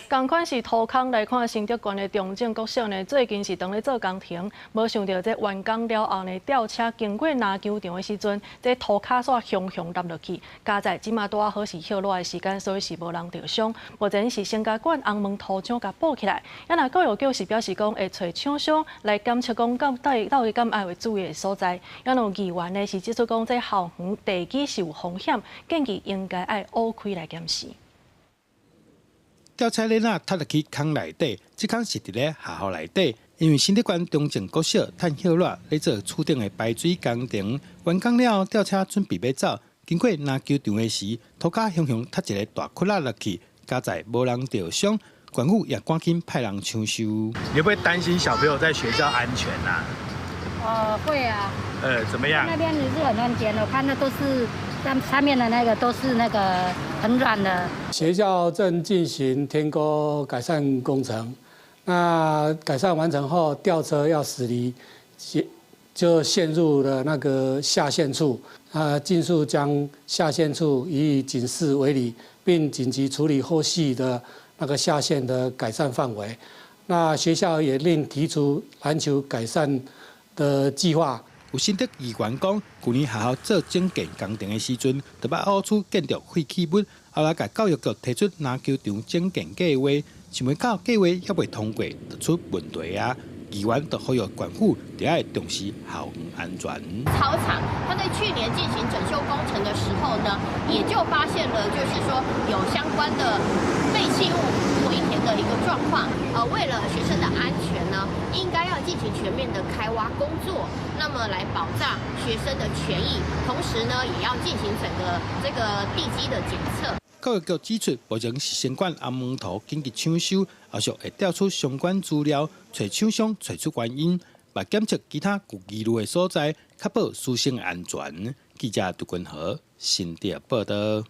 同款是土坑来看，新竹县的中正国小呢，最近是当咧做工程，无想到这完工了后呢，吊车经过篮球场的时阵，这土卡煞熊熊落落去，加在即马拄啊好是歇落的时间，所以是无人着伤。目前是先甲管红门土厂甲补起来。也那教育局是表示讲，会找厂商来监测讲，到底敢爱会注意的所在。也有议员呢是指出讲，这校园地基是有风险，建议应该爱乌开来检视。吊车咧那踏入去坑内底，即坑是伫咧学校内底，因为新竹县中正国小趁歇落咧做厝顶的排水工程，完工了，吊车准备要走，经过篮球场的时，土骹熊熊踢一个大窟窿落去，加在无人着伤，县府也赶紧派人抢修。你会不会担心小朋友在学校安全啊？会啊。怎么样？那边是很安全，我看那都是上面的那个都是那个很软的。学校正进行天沟改善工程，那改善完成后，吊车要驶离，就陷入了那个下陷处，尽速将下陷处予以警示围篱，并紧急处理后续的那个下陷的改善范围。那学校也另提出篮球改善的计划。有新竹议员讲，去年学校做整建工程的时阵，就把污处建筑废弃物，后来甲教育局提出篮球场整建计划，想袂到计划还未通过，就出问题啊！议员就呼吁县府得要重视校园安全。操场，它在去年进行整修工程的时候呢，也就发现了，就是说有相关的废弃物回填的一个状况。为了学生的安全呢，应该要进行全面的开挖工作，那么来保障学生的权益，同时呢，也要进行整个这个地基的检测。教育局指出，目前是先管红门图紧急抢修，后续会调出相关资料，找厂商找出原因，并检测其他有疑虑的所在，确保师生安全。记者杜君和新竹报道。